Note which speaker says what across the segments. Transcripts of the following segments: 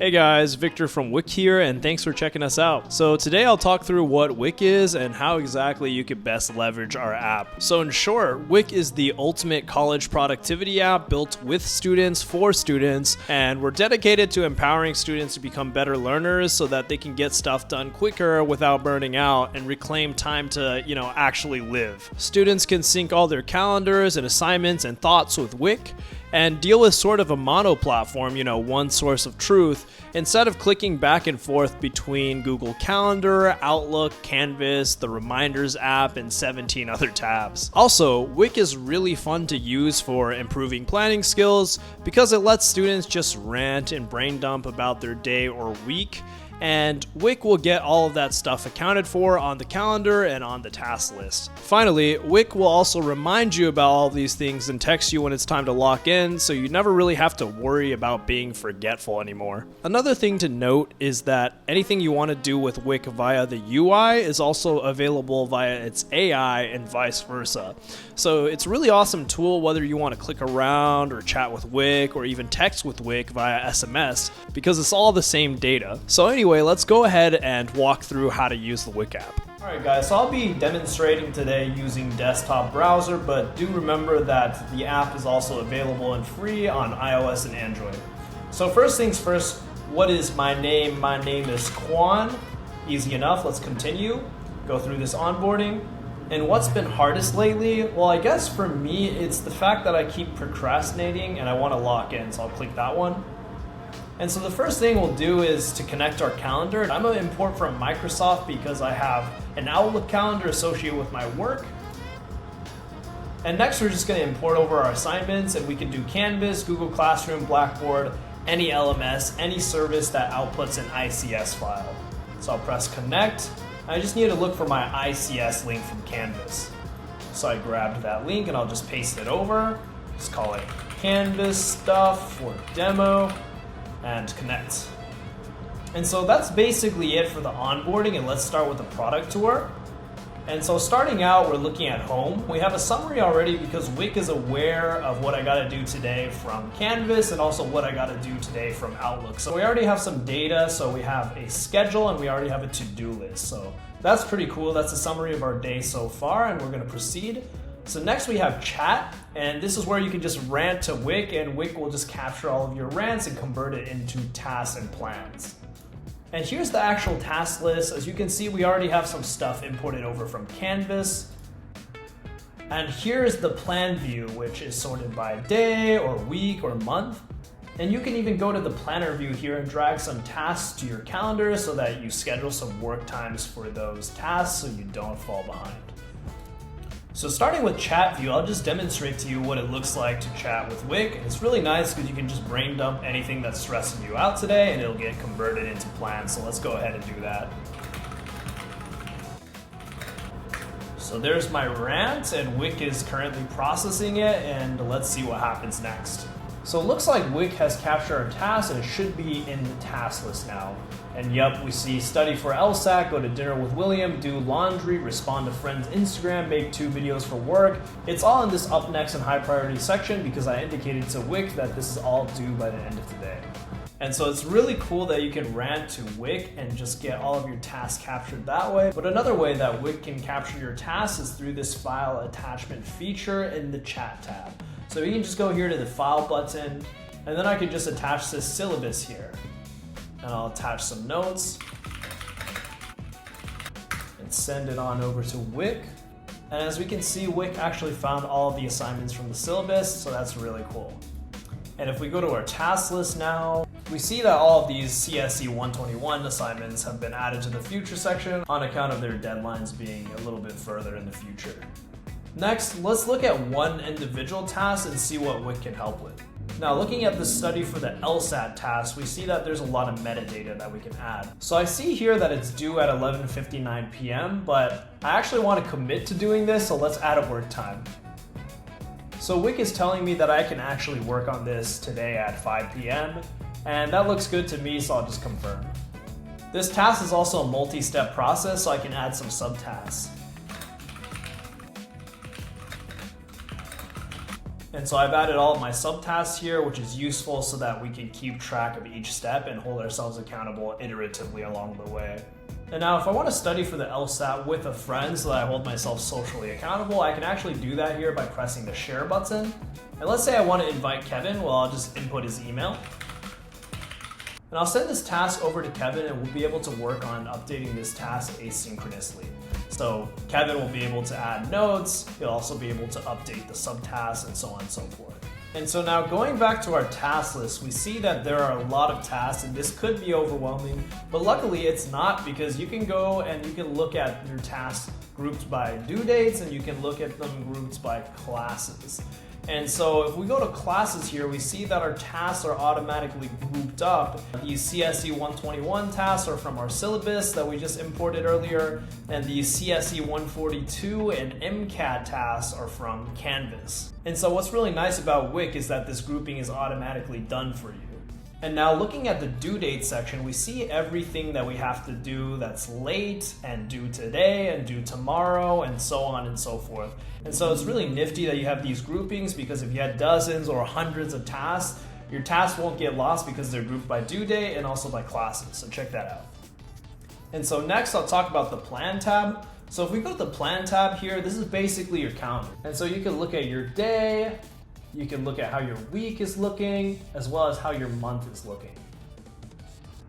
Speaker 1: Hey guys, Victor from Wick here, and thanks for checking us out. So today I'll talk through what Wick is and how exactly you can best leverage our app. So in short, Wick is the ultimate college productivity app built with students for students, and we're dedicated to empowering students to become better learners so that they can get stuff done quicker without burning out and reclaim time to, actually live. Students can sync all their calendars and assignments and thoughts with Wick and deal with sort of a mono platform, one source of truth, instead of clicking back and forth between Google Calendar, Outlook, Canvas, the Reminders app, and 17 other tabs. Also, Wick is really fun to use for improving planning skills because it lets students just rant and brain dump about their day or week, and Wick will get all of that stuff accounted for on the calendar and on the task list. Finally, Wick will also remind you about all of these things and text you when it's time to lock in, so you never really have to worry about being forgetful anymore. Another thing to note is that anything you want to do with Wick via the UI is also available via its AI and vice versa. So it's a really awesome tool whether you want to click around or chat with Wick or even text with Wick via SMS, because it's all the same data. So anyway, let's go ahead and walk through how to use the Wick app. Alright guys, so I'll be demonstrating today using desktop browser, but do remember that the app is also available and free on iOS and Android. So first things first, what is my name? My name is Quan. Easy enough, let's continue. Go through this onboarding. And what's been hardest lately? Well, I guess for me, it's the fact that I keep procrastinating and I want to lock in, so I'll click that one. And so the first thing we'll do is to connect our calendar. I'm going to import from Microsoft because I have an Outlook calendar associated with my work. And next we're just going to import over our assignments, and we can do Canvas, Google Classroom, Blackboard, any LMS, any service that outputs an ICS file. So I'll press connect. I just need to look for my ICS link from Canvas. So I grabbed that link and I'll just paste it over. Just call it Canvas stuff for demo. And connect. And so that's basically it for the onboarding, and let's start with the product tour. And so starting out, we're looking at home. We have a summary already because Wick is aware of what I got to do today from Canvas and also what I got to do today from Outlook. So we already have some data, so we have a schedule and we already have a to-do list. So that's pretty cool. That's a summary of our day so far, and we're going to proceed. So next we have chat, and this is where you can just rant to Wick, and Wick will just capture all of your rants and convert it into tasks and plans. And here's the actual task list. As you can see, we already have some stuff imported over from Canvas. And here's the plan view, which is sorted by day or week or month. And you can even go to the planner view here and drag some tasks to your calendar so that you schedule some work times for those tasks so you don't fall behind. So starting with chat view, I'll just demonstrate to you what it looks like to chat with Wick. And it's really nice because you can just brain dump anything that's stressing you out today and it'll get converted into plans. So let's go ahead and do that. So there's my rant, and Wick is currently processing it, and let's see what happens next. So it looks like Wick has captured our task and it should be in the task list now. And yep, we see study for LSAT, go to dinner with William, do laundry, respond to friends' Instagram, make 2 videos for work. It's all in this up next and high priority section because I indicated to Wick that this is all due by the end of today. And so it's really cool that you can rant to Wick and just get all of your tasks captured that way. But another way that Wick can capture your tasks is through this file attachment feature in the chat tab. So you can just go here to the file button, and then I can just attach this syllabus here. And I'll attach some notes and send it on over to Wick. And as we can see, Wick actually found all of the assignments from the syllabus, so that's really cool. And if we go to our task list now, we see that all of these CSE 121 assignments have been added to the future section on account of their deadlines being a little bit further in the future. Next, let's look at one individual task and see what Wick can help with. Now, looking at the study for the LSAT task, we see that there's a lot of metadata that we can add. So I see here that it's due at 11:59 p.m., but I actually want to commit to doing this, so let's add a work time. So Wick is telling me that I can actually work on this today at 5 p.m., and that looks good to me, so I'll just confirm. This task is also a multi-step process, so I can add some subtasks. And so I've added all of my subtasks here, which is useful so that we can keep track of each step and hold ourselves accountable iteratively along the way. And now if I want to study for the LSAT with a friend so that I hold myself socially accountable, I can actually do that here by pressing the share button. And let's say I want to invite Kevin, well, I'll just input his email. And I'll send this task over to Kevin and we'll be able to work on updating this task asynchronously. So Kevin will be able to add notes, he'll also be able to update the subtasks and so on and so forth. And so now going back to our task list, we see that there are a lot of tasks and this could be overwhelming, but luckily it's not, because you can go and you can look at your tasks grouped by due dates and you can look at them grouped by classes. And so if we go to classes here, we see that our tasks are automatically grouped up. These CSE 121 tasks are from our syllabus that we just imported earlier, and these CSE 142 and MCAT tasks are from Canvas. And so what's really nice about Wick is that this grouping is automatically done for you. And now looking at the due date section, we see everything that we have to do that's late and due today and due tomorrow and so on and so forth. And so it's really nifty that you have these groupings, because if you had dozens or hundreds of tasks, your tasks won't get lost because they're grouped by due date and also by classes. So check that out. And so next I'll talk about the plan tab. So if we go to the plan tab here, this is basically your calendar. And so you can look at your day, you can look at how your week is looking, as well as how your month is looking.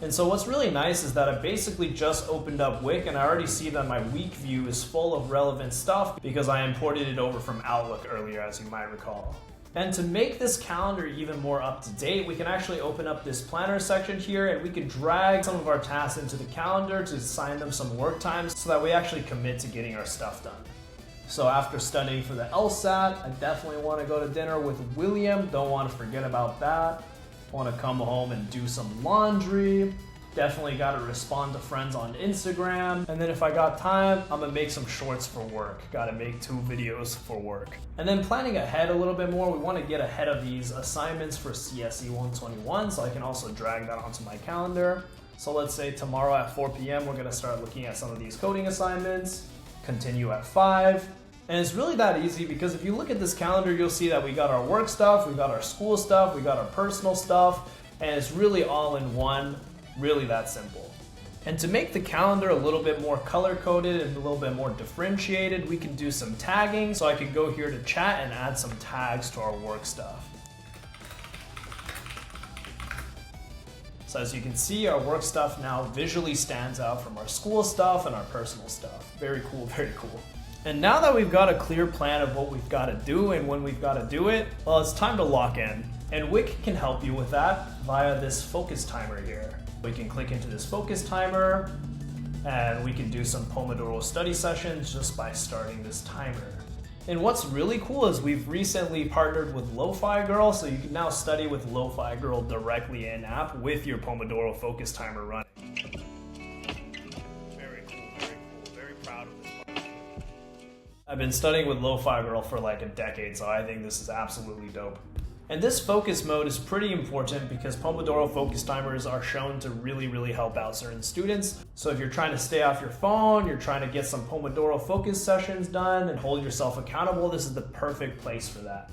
Speaker 1: And so what's really nice is that I basically just opened up Wick and I already see that my week view is full of relevant stuff because I imported it over from Outlook earlier, as you might recall. And to make this calendar even more up to date, we can actually open up this planner section here and we can drag some of our tasks into the calendar to assign them some work times so that we actually commit to getting our stuff done. So after studying for the LSAT, I definitely want to go to dinner with William. Don't want to forget about that. Want to come home and do some laundry. Definitely got to respond to friends on Instagram. And then if I got time, I'm going to make some shorts for work. Got to make 2 videos for work. And then planning ahead a little bit more, we want to get ahead of these assignments for CSE 121, so I can also drag that onto my calendar. So let's say tomorrow at 4 p.m. we're going to start looking at some of these coding assignments. Continue at 5. And it's really that easy, because if you look at this calendar, you'll see that we got our work stuff, we got our school stuff, we got our personal stuff, and it's really all in one, really that simple. And to make the calendar a little bit more color-coded and a little bit more differentiated, we can do some tagging. So I could go here to chat and add some tags to our work stuff. So as you can see, our work stuff now visually stands out from our school stuff and our personal stuff. Very cool, very cool. And now that we've got a clear plan of what we've got to do and when we've got to do it, well, it's time to lock in. And Wick can help you with that via this focus timer here. We can click into this focus timer and we can do some Pomodoro study sessions just by starting this timer. And what's really cool is we've recently partnered with Lo-Fi Girl, so you can now study with Lo-Fi Girl directly in-app with your Pomodoro focus timer running. Very cool, very proud of this partnership. I've been studying with Lo-Fi Girl for like a decade, so I think this is absolutely dope. And this focus mode is pretty important because Pomodoro focus timers are shown to really help out certain students. So if you're trying to stay off your phone, you're trying to get some Pomodoro focus sessions done and hold yourself accountable, this is the perfect place for that.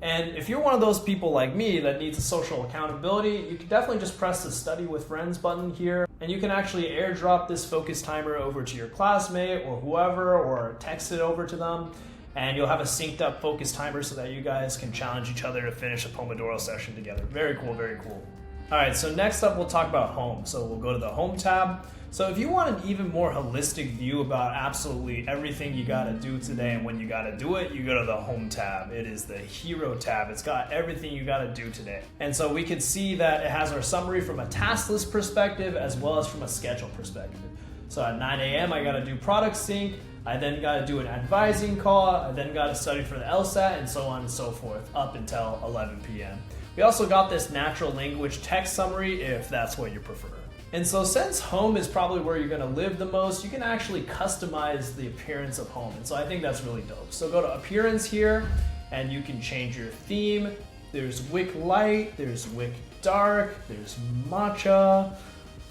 Speaker 1: And if you're one of those people like me that needs a social accountability, you can definitely just press the Study with Friends button here, and you can actually airdrop this focus timer over to your classmate or whoever, or text it over to them. And you'll have a synced up focus timer so that you guys can challenge each other to finish a Pomodoro session together. Very cool, very cool. All right, so next up we'll talk about home. So we'll go to the home tab. So if you want an even more holistic view about absolutely everything you gotta do today and when you gotta do it, you go to the home tab. It is the hero tab. It's got everything you gotta do today. And so we can see that it has our summary from a task list perspective as well as from a schedule perspective. So at 9 a.m. I gotta do product sync. I then got to do an advising call, I then got to study for the LSAT, and so on and so forth, up until 11 p.m. We also got this natural language text summary if that's what you prefer. And so since home is probably where you're going to live the most, you can actually customize the appearance of home. And so I think that's really dope. So go to appearance here, and you can change your theme. There's Wick Light, there's Wick Dark, there's Matcha,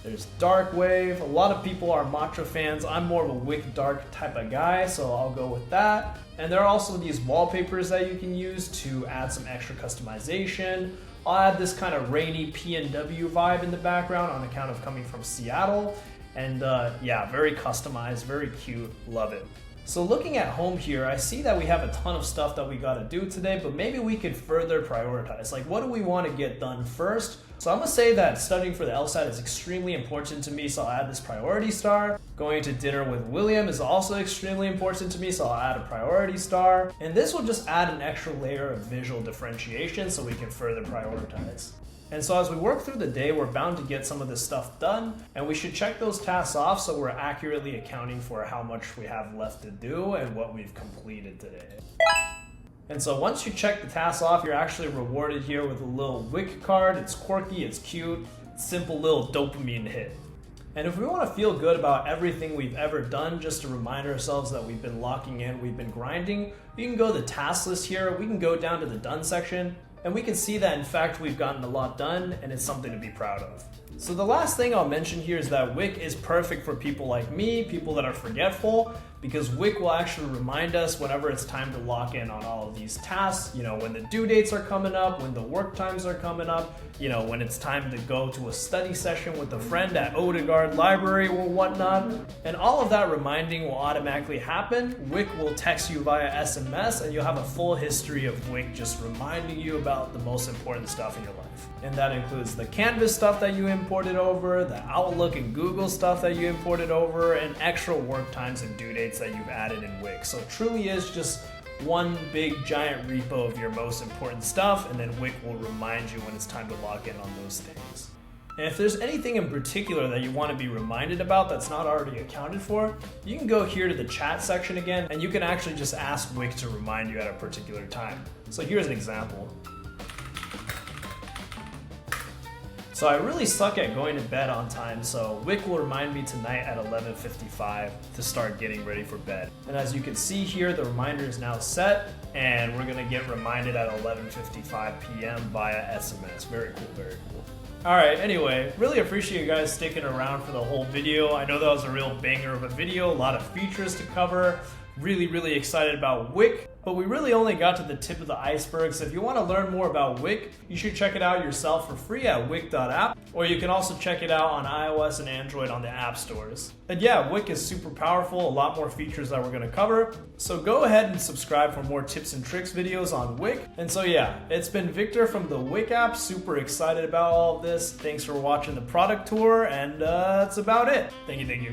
Speaker 1: There's Dark Wave. A lot of people are Matra fans. I'm more of a Wick Dark type of guy, so I'll go with that. And there are also these wallpapers that you can use to add some extra customization. I'll add this kind of rainy PNW vibe in the background on account of coming from Seattle. And yeah, very customized, very cute, love it. So looking at home here, I see that we have a ton of stuff that we gotta do today, but maybe we could further prioritize. Like, what do we want to get done first? So I'm gonna say that studying for the LSAT is extremely important to me, so I'll add this priority star. Going to dinner with William is also extremely important to me, so I'll add a priority star. And this will just add an extra layer of visual differentiation so we can further prioritize. And so as we work through the day, we're bound to get some of this stuff done, and we should check those tasks off so we're accurately accounting for how much we have left to do and what we've completed today. And so once you check the tasks off, you're actually rewarded here with a little Wick card. It's quirky, it's cute, simple little dopamine hit. And if we want to feel good about everything we've ever done, just to remind ourselves that we've been locking in, we've been grinding, we can go to the task list here, we can go down to the done section, and we can see that in fact we've gotten a lot done and it's something to be proud of. So the last thing I'll mention here is that Wick is perfect for people like me, people that are forgetful, because Wick will actually remind us whenever it's time to lock in on all of these tasks, you know, when the due dates are coming up, when the work times are coming up, you know, when it's time to go to a study session with a friend at Odegaard Library or whatnot. And all of that reminding will automatically happen. Wick will text you via SMS and you'll have a full history of Wick just reminding you about the most important stuff in your life. And that includes the Canvas stuff that you imported over, the Outlook and Google stuff that you imported over, and extra work times and due dates that you've added in Wick. So it truly is just one big giant repo of your most important stuff, and then Wick will remind you when it's time to log in on those things. And if there's anything in particular that you want to be reminded about that's not already accounted for, you can go here to the chat section again, and you can actually just ask Wick to remind you at a particular time. So here's an example. So I really suck at going to bed on time, so Wick will remind me tonight at 11:55 to start getting ready for bed. And as you can see here, the reminder is now set, and we're gonna get reminded at 11:55 p.m. via SMS. Very cool, very cool. Alright, anyway, really appreciate you guys sticking around for the whole video. I know that was a real banger of a video, a lot of features to cover. Really excited about Wick, but we really only got to the tip of the iceberg. So if you want to learn more about Wick, you should check it out yourself for free at wick.app, or you can also check it out on iOS and Android on the app stores. And yeah, Wick is super powerful, a lot more features that we're going to cover. So go ahead and subscribe for more tips and tricks videos on Wick. And so yeah, it's been Victor from the Wick app, super excited about all of this. Thanks for watching the product tour, and that's about it. Thank you.